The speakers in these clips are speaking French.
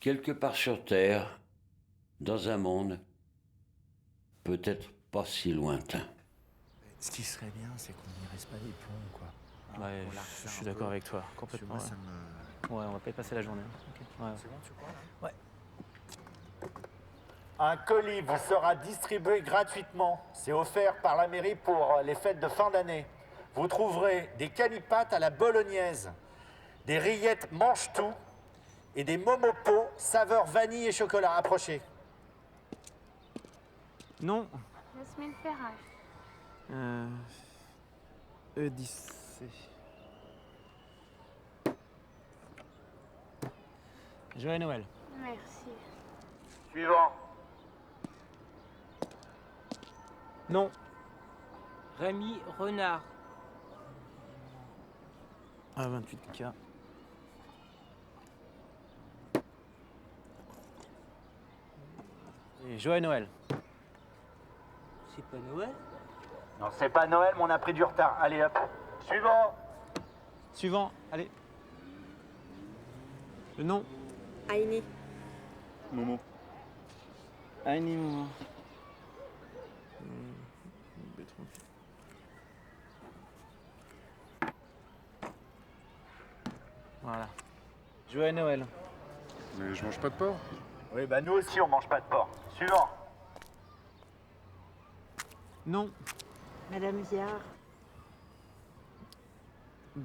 quelque part sur Terre, dans un monde peut-être pas si lointain. Ce qui serait bien, c'est qu'on n'y reste pas des plombs, quoi. Ouais, On largue je ça suis un d'accord peu. avec toi, Parce que complètement. moi, Ouais. ça me... Ouais, on va pas y passer la journée. Ok. Ouais. C'est bon, tu crois, là Ouais. Un colis vous sera distribué gratuitement. C'est offert par la mairie pour les fêtes de fin d'année. Vous trouverez des canipates à la bolognaise, des rillettes mange-tout et des momopos saveur vanille et chocolat. Approchez. Non. Jasmine Ferrage. E10C. Joyeux Noël. Merci. Suivant. Non. Rémi Renard. A28K. Et Joyeux Noël. C'est pas Noël? Non, c'est pas Noël, mais on a pris du retard. Allez hop. Suivant. Suivant, allez. Le nom. Aïni. Momo. Aïni Momo. Voilà. Joyeux Noël. Mais je mange pas de porc. Oui, bah nous aussi, on mange pas de porc. Suivant. Non. Madame Viard.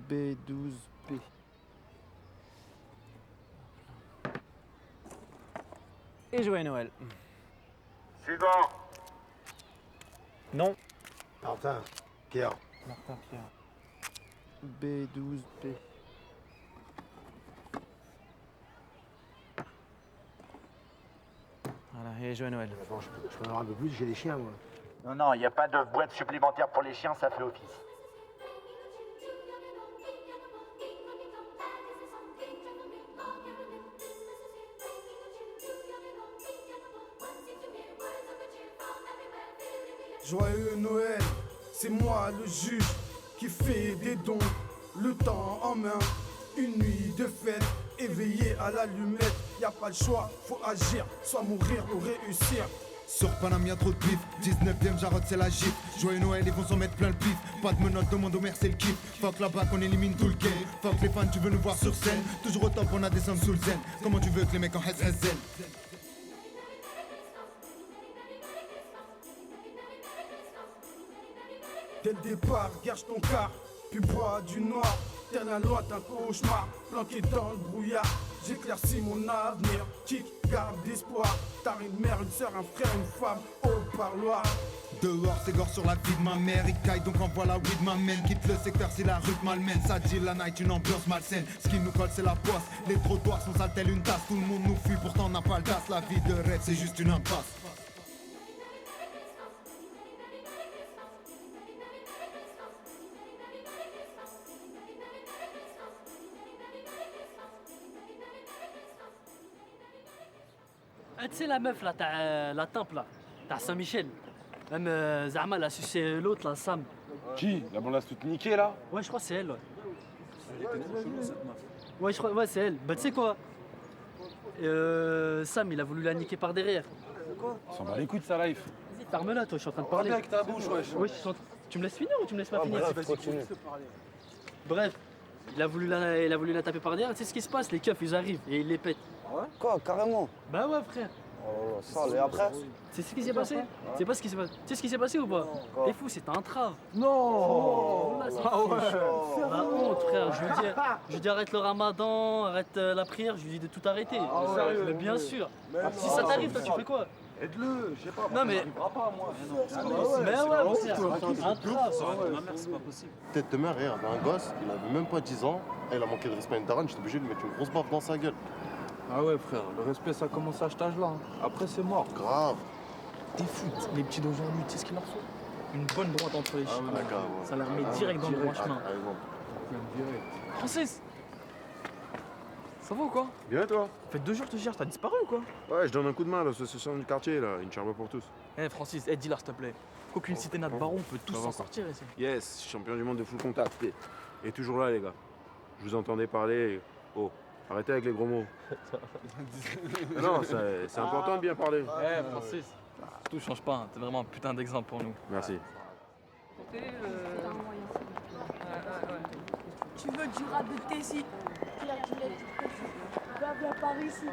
B12P. Et Joyeux Noël. Suivant. Non. Martin, Pierre. Martin Pierre. B12P. Voilà, et Joyeux Noël. Bon, je peux en avoir un peu plus, j'ai des chiens, moi. Non, non, il n'y a pas de boîte supplémentaire pour les chiens, ça fait office. Joyeux Noël, c'est moi le juge qui fait des dons, le temps en main, une nuit de fête, éveillé à l'allumette, y a pas le choix, faut agir, soit mourir ou réussir. Sur Paname y'a trop de bif, 19ème j'arrête c'est la gifle. Joyeux Noël ils vont s'en mettre plein le pif. Pas de menottes, demande au maire c'est le kiff. Fuck là-bas qu'on élimine tout le game. Fuck les fans tu veux nous voir sur scène. Toujours au top on a des sommes sous le zen. Comment tu veux que les mecs en zen. Dès le départ, gâche ton car, puis bois du noir. Tel un lointain cauchemar, planqué dans le brouillard. J'éclaircis mon avenir, kick, garde d'espoir. T'as une mère, une sœur, un frère, une femme au parloir. Dehors c'est gore sur la vie de ma mère. Il caille donc envoie la weed m'amène. Quitte le secteur si la rue malmène. Ça dit la night une ambiance malsaine. Ce qui nous colle c'est la poisse. Les trottoirs sont sales tels une tasse. Tout le monde nous fuit pourtant on n'a pas le tas. La vie de rêve c'est juste une impasse. Ah, tu sais la meuf là, la temple là, t'as Saint-Michel. Même Zahma elle a sucé l'autre là, Sam. Qui? La blondasse toute niquée là? Ouais, je crois que c'est elle. Ouais, ouais je crois, ouais, c'est elle. Bah, tu sais quoi? Sam, il a voulu la niquer par derrière. On s'en bat les couilles de sa life. Vas-y, ferme-la, toi, je suis en train de parler. Parlez avec ta bouche, wesh. Ouais, tu me laisses finir ou tu me laisses pas finir? Bref, il a voulu la taper par derrière. Tu sais ce qui se passe? Les keufs, ils arrivent et ils les pètent. Quoi, carrément? Bah ouais, frère. Oh, ça, et après? C'est ce qui s'est passé? C'est pas ce qui s'est passé. Tu sais ce qui s'est passé ou pas? T'es fou, c'est un entrave. Non! Oh, là, c'est la honte, frère. Je lui dis arrête le ramadan, arrête la prière, je lui dis de tout arrêter. Sérieux? Mais bien sûr. Si ça t'arrive, toi, tu fais quoi? Aide-le, je sais pas. Non, mais. Pas moi. Mais ouais, frère. Un entrave. Ma mère, c'est pas possible. Tête de mère, regarde, un gosse, il avait même pas 10 ans, et il a manqué de respect à une daronne, j'étais obligé de lui mettre une grosse baffe dans sa gueule. Ah ouais, frère, le respect ça commence à cet âge-là. Après, c'est mort. Grave. Des foot, les petits d'aujourd'hui, tu sais ce qu'il leur faut? Une bonne droite entre les chiens. Ça leur met direct dans le droit chemin. Francis, ça va ou quoi? Bien, toi? Ça fait 2 jours que je te cherche, t'as disparu ou quoi? Ouais, je donne un coup de main à l'association du quartier, là. Une charme pour tous. Eh Francis, dis-leur s'il te plaît. Qu'aucune cité n'a de baron, on peut tous s'en sortir ici. Yes, champion du monde de full contact. Et toujours là, les gars. Je vous entendais parler. Oh, Arrêtez avec les gros mots. Non, c'est important de bien parler. Eh, Francis, tout change pas, hein. T'es vraiment un putain d'exemple pour nous. Merci. Tu veux du rap de Tessie? Viens par ici.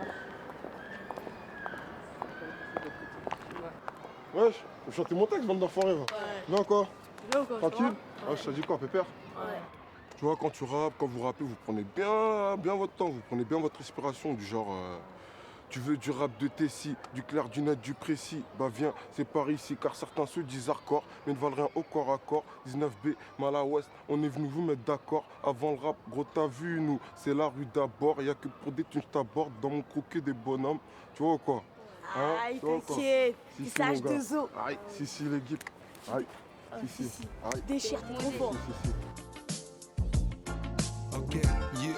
Wesh, faut chanter mon texte, bande d'enfoirés, va. Viens quoi? Viens quoi? Tranquille? Ah, je t'ai dit quoi, pépère? Ouais. Tu vois, quand tu rappes, quand vous rappez, vous prenez bien votre temps, vous prenez bien votre respiration, du genre... tu veux du rap de Tessie, du clair, du net, du précis, bah viens, c'est par ici, car certains se disent hardcore, mais ne valent rien au corps à corps. 19B, mal à ouest, on est venu vous mettre d'accord. Avant le rap, gros t'as vu, nous, c'est la rue d'abord, y'a que pour des thunes je t'aborde, dans mon croquet des bonhommes, tu vois ou quoi? Aïe, t'inquiète, Si, tu si, sages mon gars. de zo. Aïe, si, les guides. Aïe, si. Aïe. Déchire, t'es trop fort. Si. Ok, yeah.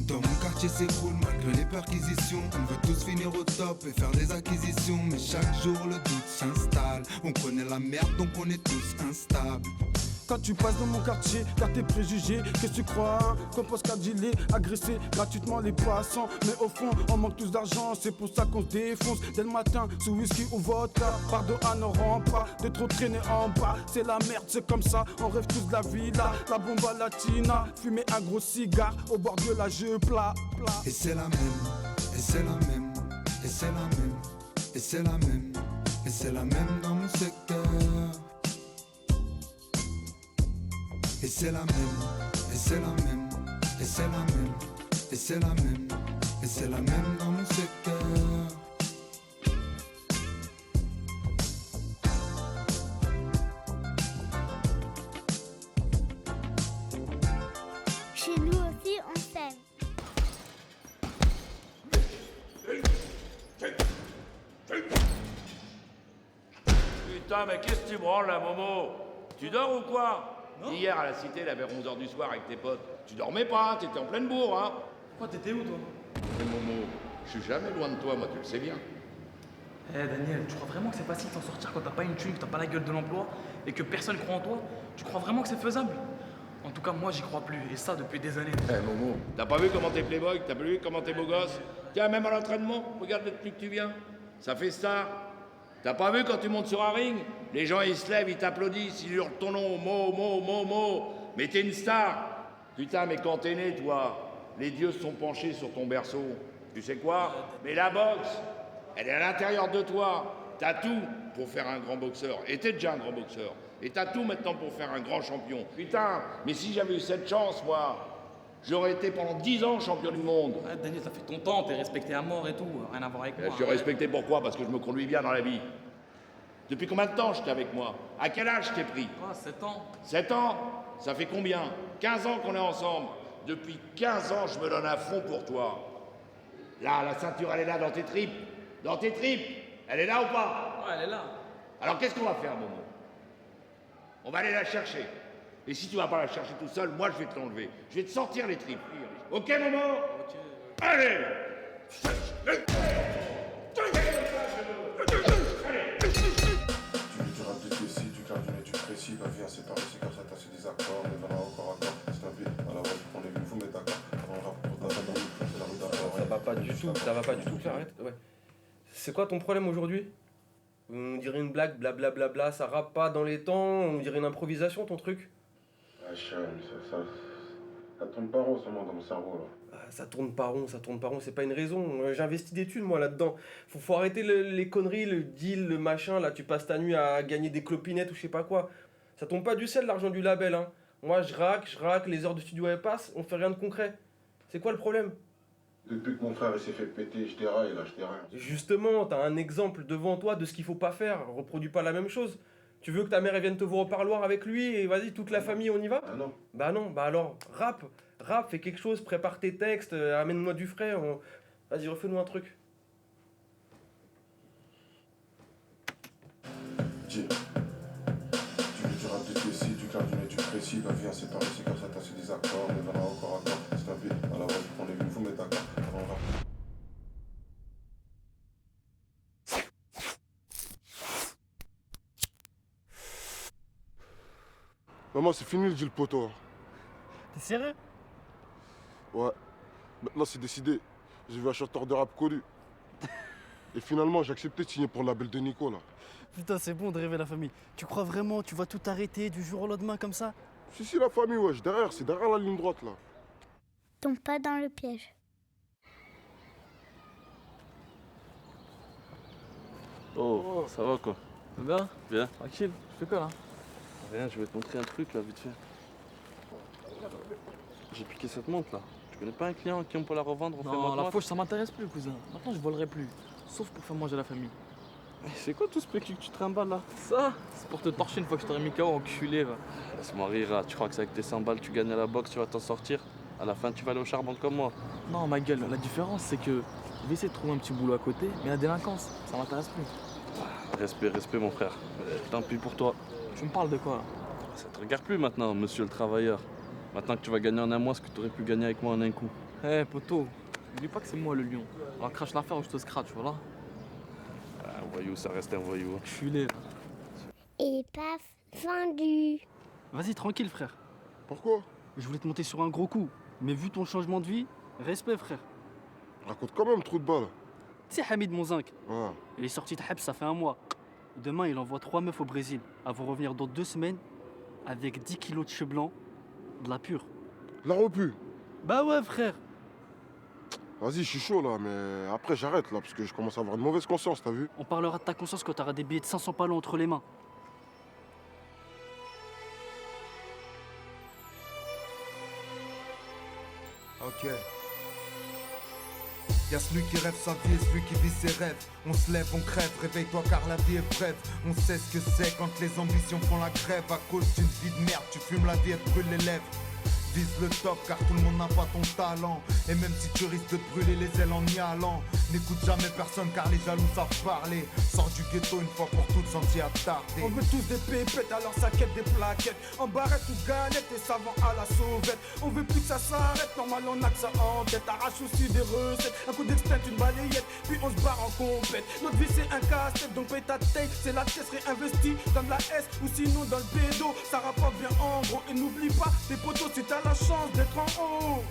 Dans mon quartier c'est cool malgré les perquisitions. On veut tous finir au top et faire des acquisitions. Mais chaque jour le doute s'installe. On connaît la merde donc on est tous instables. Quand tu passes dans mon quartier, t'as tes préjugés. Qu'est-ce que tu crois, hein? Qu'on pense qu'à dealer, agresser gratuitement les passants. Mais au fond, on manque tous d'argent, c'est pour ça qu'on se défonce. Dès le matin, sous whisky ou vodka. Pardon à nos remparts, de trop traîner en bas. C'est la merde, c'est comme ça, on rêve tous de la villa. La bomba latina, fumer un gros cigare. Au bord de la jeu plat. Et c'est la même, et c'est la même, et c'est la même, et c'est la même, et c'est la même dans mon secteur. Et c'est la même, et c'est la même, et c'est la même, et c'est la même, et c'est la même dans mon secteur. Chez nous aussi, on s'aime. Putain, mais qu'est-ce que tu branles là, Momo? Tu dors ou quoi? Hier à la cité, là, vers 11h du soir avec tes potes. Tu dormais pas, t'étais en pleine bourre, hein? Quoi, t'étais où toi? Mais Momo, je suis jamais loin de toi, moi, tu le sais bien. Eh Daniel, tu crois vraiment que c'est facile de s'en sortir quand t'as pas une thune, que t'as pas la gueule de l'emploi et que personne croit en toi? Tu crois vraiment que c'est faisable? En tout cas, moi j'y crois plus, et ça depuis des années. Eh Momo, t'as pas vu comment t'es playboy? T'as pas vu comment t'es beau gosse? Tiens, même à l'entraînement, regarde le truc que tu viens. Ça fait star. T'as pas vu quand tu montes sur un ring? Les gens ils se lèvent, ils t'applaudissent, ils hurlent ton nom, Mo. Mais t'es une star. Putain, mais quand t'es né, toi, les dieux se sont penchés sur ton berceau. Tu sais quoi? Mais la boxe, elle est à l'intérieur de toi. T'as tout pour faire un grand boxeur. Et t'es déjà un grand boxeur. Et t'as tout maintenant pour faire un grand champion. Putain, mais si j'avais eu cette chance, moi, j'aurais été pendant 10 ans champion du monde. Ouais, Daniel, ça fait ton temps, t'es respecté à mort et tout, rien à voir avec moi. Je suis respecté pourquoi? Parce que je me conduis bien dans la vie. Depuis combien de temps j'étais avec moi? À quel âge je t'ai pris? Quoi, 7 ans? 7 ans? Ça fait combien? 15 ans qu'on est ensemble. Depuis 15 ans, je me donne à fond pour toi. Là, la ceinture, elle est là dans tes tripes. Dans tes tripes. Elle est là ou pas? Ouais, elle est là. Alors qu'est-ce qu'on va faire, Momo? On va aller la chercher. Et si tu vas pas la chercher tout seul, moi je vais te l'enlever. Je vais te sortir les tripes. Ok, Momo? Ok. Allez! Du rap de Tessie, du clair, du net, du précis, bah viens, c'est par ici, car ça c'est des accords, mais voilà encore accord, c'est un B, à la base, on est venu vous mettre d'accord. On rap pour ta femme, c'est la rue d'abord. Ça va pas du tout, ça va pas du tout, arrête. Ouais. C'est quoi ton problème aujourd'hui? On dirait une blague, blablabla, ça rappe pas dans les temps, on dirait une improvisation ton truc. Ah, ça tourne pas rond seulement dans mon cerveau là. Ah, ça tourne pas rond, c'est pas une raison. J'ai investi des thunes moi là-dedans. Faut arrêter les conneries, le deal, le machin, là tu passes ta nuit à gagner des clopinettes ou je sais pas quoi. Ça tombe pas du ciel l'argent du label, hein. Moi je raque, les heures de studio elles passent, on fait rien de concret. C'est quoi le problème? Depuis que mon frère il s'est fait péter, je déraille, là je déraille. Justement, t'as un exemple devant toi de ce qu'il faut pas faire. Reproduis pas la même chose. Tu veux que ta mère elle vienne te voir au parloir avec lui et vas-y, toute la famille, on y va? Ah non. Bah non, bah alors, rappe, fais quelque chose, prépare tes textes, amène-moi du frais. Vas-y, refais-nous un truc. Dis, tu veux du rap de Tessie, du clair, du net, du précis, bah viens, c'est par ici, car ça c'est des accords, mais voilà encore accord, c'est un B, à la base, on est venu vous mettre d'accord. On rap. Maman, c'est fini le deal poteau. T'es sérieux? Ouais. Maintenant, c'est décidé. J'ai vu un chanteur de rap connu. Et finalement, j'ai accepté de signer pour le label de Nico, là. Putain, c'est bon de rêver la famille. Tu crois vraiment, tu vas tout arrêter du jour au lendemain comme ça? Si, la famille, wesh. Derrière, c'est derrière la ligne droite, là. Tombe pas dans le piège. Oh, ça va quoi? Bien? Bien. Tranquille, tu fais quoi là? Rien, je vais te montrer un truc là, vite fait. J'ai piqué cette montre là. Tu connais pas un client qui on peut la revendre? On fait Non, la moite-moite. fauche ça m'intéresse plus, cousin. Maintenant je volerai plus. Sauf pour faire manger la famille. C'est quoi tout ce PQ que tu trimbales là? Ça, c'est pour te torcher une fois que je t'aurai mis KO, enculé va. Laisse-moi rire, là. Tu crois que c'est avec tes 100 balles tu gagnes à la boxe, tu vas t'en sortir? À la fin, tu vas aller au charbon comme moi. Non, ma gueule, la différence c'est que je vais essayer de trouver un petit boulot à côté, mais la délinquance, ça m'intéresse plus. Respect, respect mon frère. Tant pis pour toi. Tu me parles de quoi là? Ça te regarde plus maintenant, monsieur le travailleur. Maintenant que tu vas gagner en un mois ce que tu aurais pu gagner avec moi en un coup. Eh poto, n'oublie pas que c'est moi le lion. Alors crache l'affaire ou je te scratch, voilà. Un voyou, ça reste un voyou. Enculé. Et paf, fendu. Vas-y, tranquille, frère. Pourquoi? Je voulais te monter sur un gros coup. Mais vu ton changement de vie, respect, frère. Raconte quand même, trou de balle. Tu sais, Hamid Monzinc, Ouais. il est sorti de Habs, ça fait un mois. Demain, il envoie 3 meufs au Brésil. Elles vont revenir dans 2 semaines avec 10 kilos de cheveux blancs, de la pure. La repu. Bah ouais, frère. Vas-y, je suis chaud là, mais après j'arrête là, parce que je commence à avoir une mauvaise conscience, t'as vu? On parlera de ta conscience quand t'auras des billets de 500 palos entre les mains. Ok. Y'a celui qui rêve sa vie et celui qui vit ses rêves. On se lève, on crève, réveille-toi car la vie est brève. On sait ce que c'est quand les ambitions font la crève. À cause d'une vie de merde, tu fumes la vie et te brûle les lèvres. Vise le top car tout le monde n'a pas ton talent. Et même si tu risques de te brûler les ailes en y allant, n'écoute jamais personne car les jaloux savent parler. Sors du ghetto une fois pour toutes sans t'y attarder. On veut tous des pépettes, alors ça quête des plaquettes. En barrette ou galette, et savants à la sauvette. On veut plus que ça s'arrête, normal on a que ça en tête. Arrache aussi des recettes, un coup d'extinct, une balayette. Puis on se barre en compète. Notre vie c'est un casse-tête, donc paye ta tête. C'est la pièce réinvestie dans de la S ou sinon dans le pédo. Ça rapporte bien en gros. Et n'oublie pas, tes potos, si t'as la chance d'être en haut.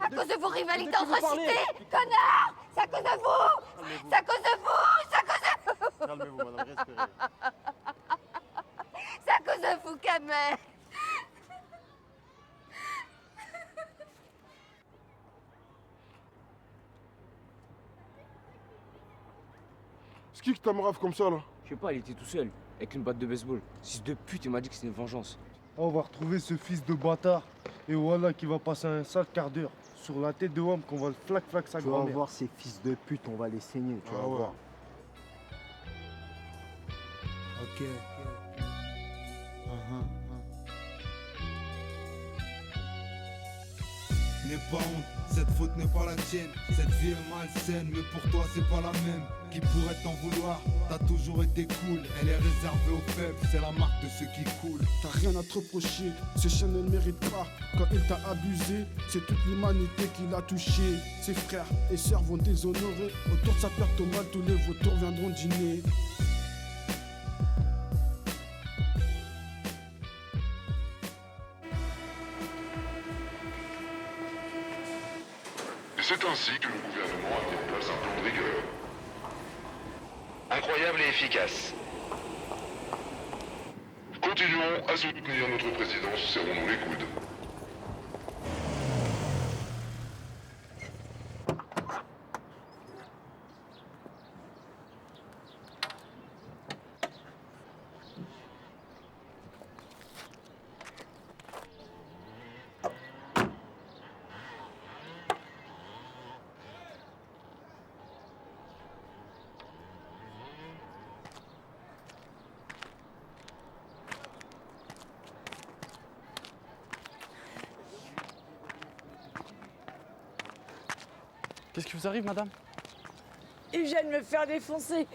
À cause de vos rivalités entre cités, connard! C'est à cause de vous! C'est à cause de vous! C'est à cause de vous! Calmez-vous, madame, respirez. C'est à cause de vous, Kamel! C'est qui t'a marave comme ça là? Je sais pas, il était tout seul, avec une batte de baseball. Fils de pute, il m'a dit que c'était une vengeance. On va retrouver ce fils de bâtard. Et voilà qui va passer un sale quart d'heure sur la tête de Wam qu'on va le flac sa Tu vas grand-mère. voir ces fils de pute, on va les saigner, tu vas voir. Ok. N'aie pas honte, Cette faute n'est pas la tienne, cette vie est malsaine, mais pour toi c'est pas la même. Qui pourrait t'en vouloir? T'as toujours été cool, elle est réservée aux faibles, c'est la marque de ceux qui coulent. T'as rien à te reprocher, ce chien ne le mérite pas. Quand il t'a abusé, c'est toute l'humanité qui l'a touché. Ses frères et sœurs vont déshonorer. Autour de sa perte au mal, tous les vautours viendront dîner. Et c'est ainsi que le gouvernement a mis en place un plan de rigueur. Incroyable et efficace. Continuons à soutenir notre présidence, serrons-nous les coudes. Qu'est-ce qui vous arrive, madame? Il vient de me faire défoncer.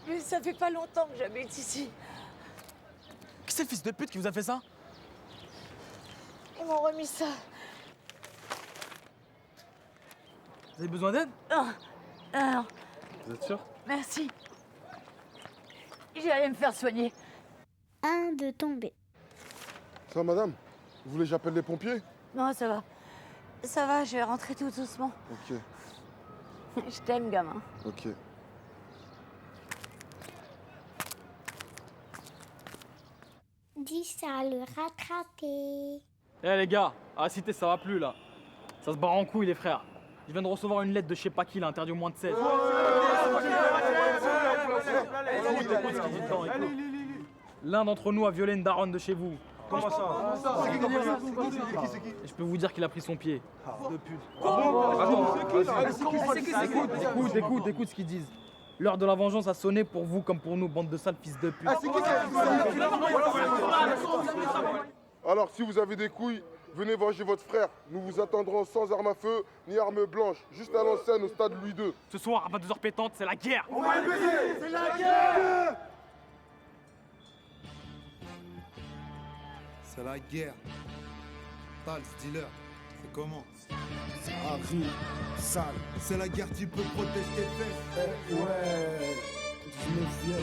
Mais ça fait pas longtemps que j'habite ici. Qui c'est le fils de pute qui vous a fait ça? Ils m'ont remis ça. Vous avez besoin d'aide? Non, non, Vous êtes sûr? merci. J'allais me faire soigner. Un de tomber. Ça va, madame? Vous voulez que j'appelle les pompiers? Non, ça va. Ça va, je vais rentrer tout doucement. Ok, Je t'aime, gamin. ok. Dis ça le rattraper. Eh les gars, à la cité ça va plus là. Ça se barre en couille les frères. Je viens de recevoir une lettre de je sais pas qui, là, interdit au moins de 16. L'un d'entre nous a violé une daronne de chez vous. Comment ça? Et je peux vous dire qu'il a pris son pied. De pute. Écoute ce qu'ils disent. L'heure de la vengeance a sonné pour vous comme pour nous, bande de sales fils de pute. Alors, si vous avez des couilles, venez venger votre frère. Nous vous attendrons sans arme à feu ni arme blanche, juste à l'ancienne au stade Louis II. Ce soir, à 22h pétantes, c'est la guerre. On va le baiser! C'est la guerre! C'est la guerre. Tals, dealer, c'est comment? Harry, sale. C'est la guerre, tu peux protéger tes fesses. Eh ouais, 19ème.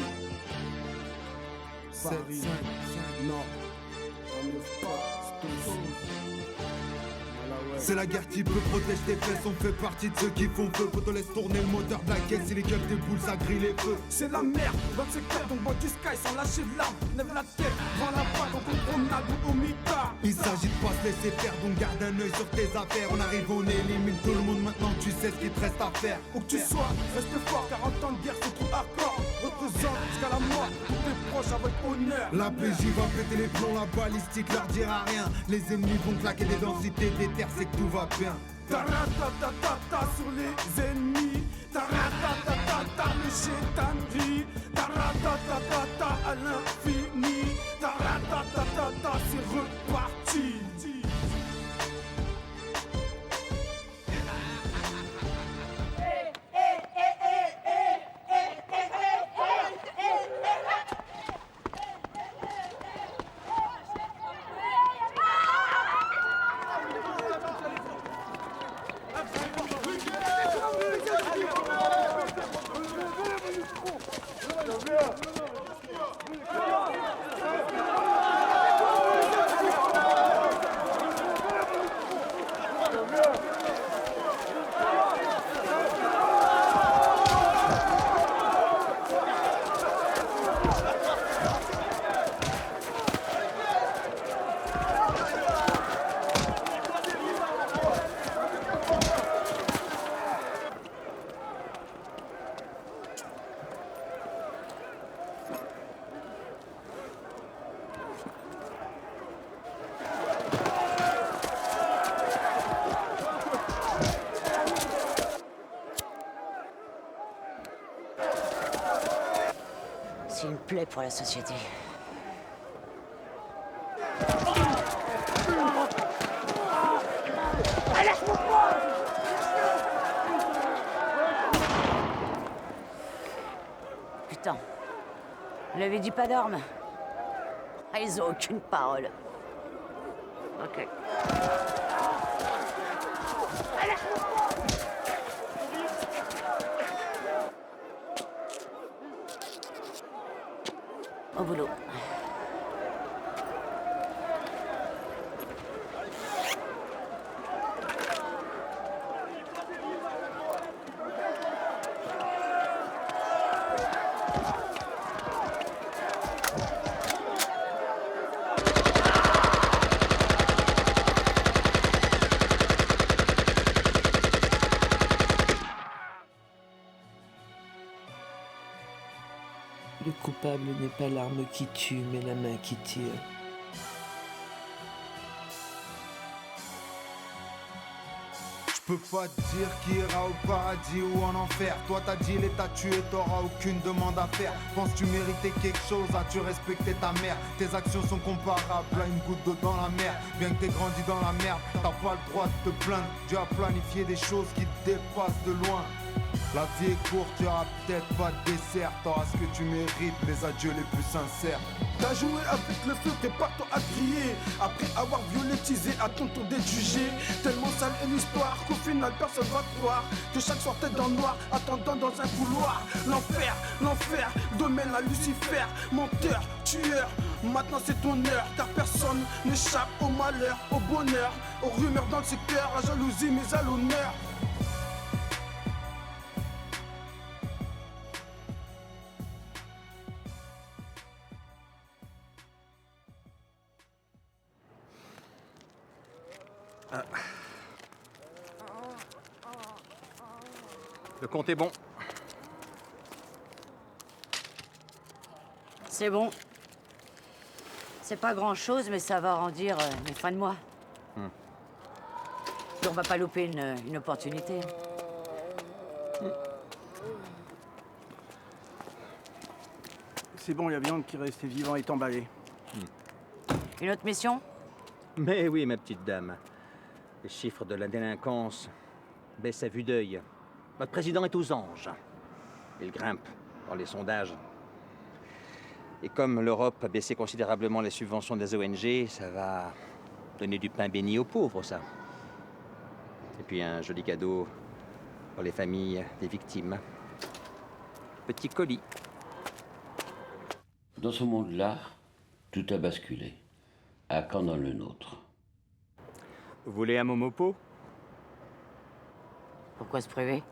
7, Paris. 5, Non, on n'est pas spécial. C'est la guerre qui peut protéger tes fesses, on fait partie de ceux qui font feu. Quand on laisse tourner le moteur de la caisse, et les gueules des boules, ça grille les feux. C'est la merde, dans le secteur, donc bois du sky sans lâcher de l'arme. Lève la tête, prends la balle, on promenade ou au mitard. Il s'agit de pas se laisser faire, donc garde un œil sur tes affaires. On arrive, on élimine tout le monde, maintenant tu sais ce qu'il te reste à faire. Où que tu sois, reste fort, 40 ans de guerre, c'est trop hardcore. Représente jusqu'à la mort, tous tes proches avec honneur. La PJ va péter les plombs, la balistique leur dira rien. Les ennemis vont claquer des densités des terres, c'est que tout va bien. Taratatata sur les ennemis. Taratatata le chétan vit. Taratatata à l'infini. Taratatata c'est reparti. C'est une plaie pour la société. Allez, Attends. On avait dit pas d'armes. Ah, ils ont aucune parole. Ok. Au boulot. Le coupable n'est pas l'arme qui tue, mais la main qui tire. Je peux pas te dire qui ira au paradis ou en enfer. Toi t'as dit l'état tué, t'auras aucune demande à faire. Penses-tu mériter quelque chose, as-tu respecté ta mère? Tes actions sont comparables à une goutte d'eau dans la mer. Bien que t'aies grandi dans la merde, t'as pas le droit de te plaindre. Dieu a planifié des choses qui te dépassent de loin. La vie est courte, tu auras peut-être pas de dessert. T'auras ce que tu mérites, les adieux les plus sincères. T'as joué avec le feu, tes parents à crier. Après avoir violettisé à ton tour d'être jugé. Tellement sale est l'histoire qu'au final personne va te croire. Que chaque soir t'es dans le noir, attendant dans un couloir. L'enfer, l'enfer, domaine à Lucifer. Menteur, tueur, maintenant c'est ton heure. Car personne n'échappe au malheur, au bonheur. Aux rumeurs dans le secteur, à jalousie mais à l'honneur. Le compte est bon. C'est bon. C'est pas grand-chose, mais ça va rendir mes fins de mois. Puis on va pas louper une opportunité. C'est bon, il y a viande qui restait vivant et emballé. Une autre mission? Mais oui, ma petite dame. Les chiffres de la délinquance baissent à vue d'œil. Votre président est aux anges. Il grimpe dans les sondages. Et comme l'Europe a baissé considérablement les subventions des ONG, ça va donner du pain béni aux pauvres, ça. Et puis un joli cadeau pour les familles des victimes. Petit colis. Dans ce monde-là, tout a basculé. À quand dans le nôtre? Vous voulez un momopo? Pourquoi se priver?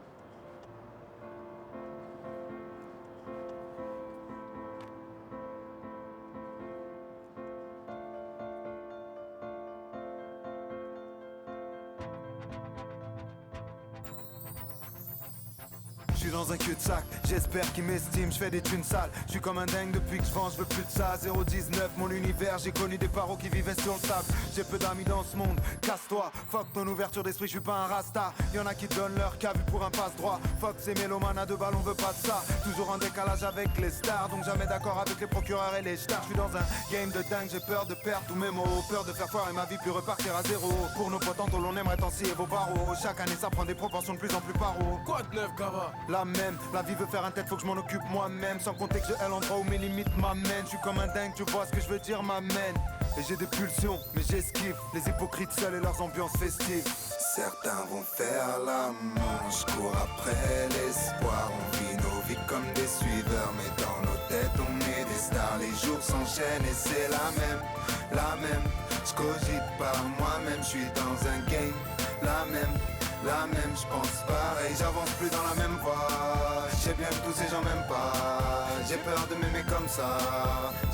Je suis dans un cul-de-sac, j'espère qu'ils m'estiment, je fais des thunes sales. Je suis comme un dingue depuis que je vends, je veux plus de ça. 019, mon univers, j'ai connu des paros qui vivaient sur le sable. J'ai peu d'amis dans ce monde, casse-toi. Fuck ton ouverture d'esprit, je suis pas un rasta. Y'en a qui donnent leur cas vu pour un passe-droit. Fuck ces mélomanes à deux balles, on veut pas de ça. Toujours en décalage avec les stars, donc jamais d'accord avec les procureurs et les stars. Je suis dans un game de dingue, j'ai peur de perdre tous mes mots. Peur de faire foirer ma vie puis repartir à zéro. Pour nos potes, on l'on aimerait tant scier vos barreaux. Chaque année ça prend des proportions de plus en plus paro. Quoi de neuf, Gava? La même, la vie veut faire un tête, faut que je m'en occupe moi-même. Sans compter que je hais l'endroit où mes limites m'amènent. Je suis comme un dingue, tu vois ce que je veux dire, m'amène. Et j'ai des pulsions, mais j'esquive les hypocrites seuls et leurs ambiances festives. Certains vont faire la manche, cours après l'espoir. On vit nos vies comme des suiveurs, mais dans nos têtes on est des stars. Les jours s'enchaînent et c'est la même. Je cogite par moi-même, je suis dans un game, la même, je pense pareil, j'avance plus dans la même voie. J'ai bien que tous ces gens m'aiment pas, j'ai peur de m'aimer comme ça.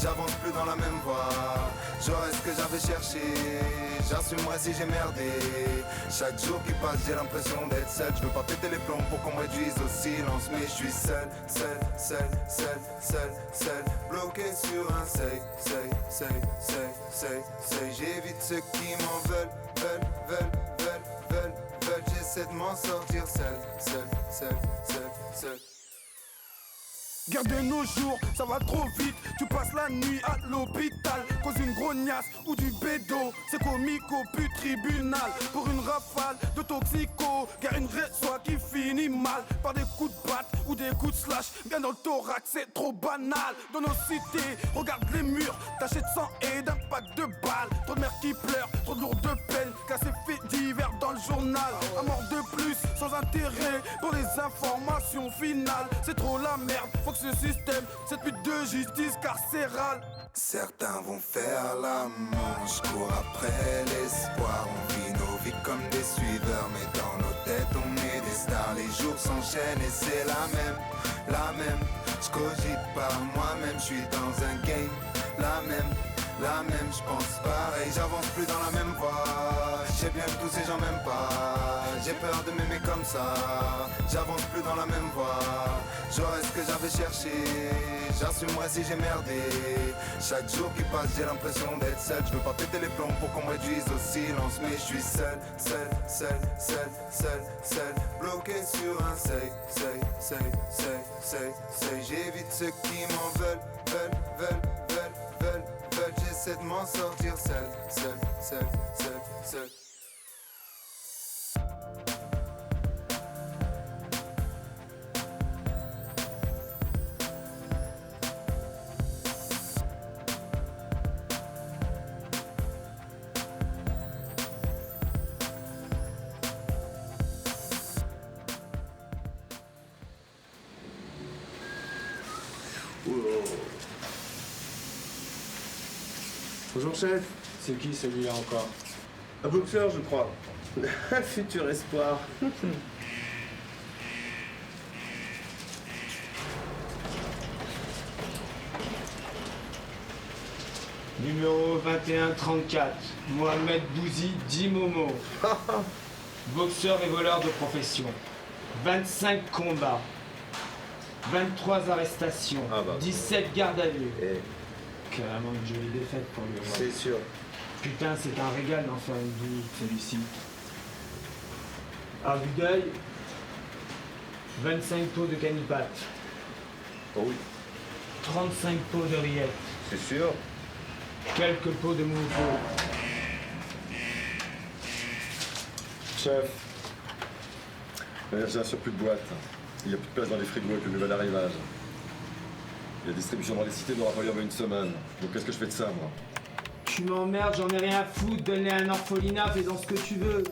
J'avance plus dans la même voie, j'aurais ce que j'avais cherché. J'assumerai si j'ai merdé. Chaque jour qui passe j'ai l'impression d'être seul. Je veux pas péter les plombs pour qu'on me réduise au silence. Mais je suis seul, bloqué sur un seuil. J'évite ceux qui m'en veulent. J'essaie de m'en sortir seul. Guerre de nos jours, ça va trop vite. Tu passes la nuit à l'hôpital, cause une grognasse ou du bédo. C'est comique au put tribunal pour une rafale de toxico. Guerre une vraie soie qui finit mal par des coups de batte ou des coups de slash. Bien dans le thorax, c'est trop banal. Dans nos cités, regarde les murs tachés de sang et d'un pack de balles. Trop de mères qui pleurent, trop de lourdes peines. Classés faits divers dans le journal. Un mort de plus, sans intérêt pour les informations finales. C'est trop la merde, faut que ce système, cette pute de justice carcérale. Certains vont faire la manche, court après l'espoir. On vit nos vies comme des suiveurs, mais dans nos têtes on est des stars. Les jours s'enchaînent et c'est la même. Je cogite par moi-même, je suis dans un game, la même, je pense pareil, j'avance plus dans la même voie. J'ai bien que tous ces gens m'aiment pas, j'ai peur de m'aimer comme ça. J'avance plus dans la même voie, j'aurais ce que j'avais cherché. J'assumerai si j'ai merdé. Chaque jour qui passe j'ai l'impression d'être seul. Je veux pas péter les plombs pour qu'on me réduise au silence. Mais je suis seul, bloqué sur un seuil. J'évite ceux qui m'en veulent. J'essaie de m'en sortir seul. Bonjour chef. C'est qui celui-là encore? Un boxeur, je crois. Un futur espoir. Numéro 2134, Mohamed Bouzi Dimomo. Boxeur et voleur de profession. 25 combats. 23 arrestations. 17 gardes à vue. Carrément une jolie défaite pour lui. C'est sûr. Putain, c'est un régal d'en faire une douille, celui-ci. À vue d'œil, 25 pots de canipat. Oh oui. 35 pots de rillettes. C'est sûr. Quelques pots de mouveau. Chef, j'ai un surplus de boîtes. Il n'y a plus de place dans les frigos avec le nouvel arrivage. La distribution dans les cités n'aura pas lieu avant une semaine. Donc qu'est-ce que je fais de ça, moi? Tu m'emmerdes, j'en ai rien à foutre. Donne-les à un orphelinat, fais-en ce que tu veux.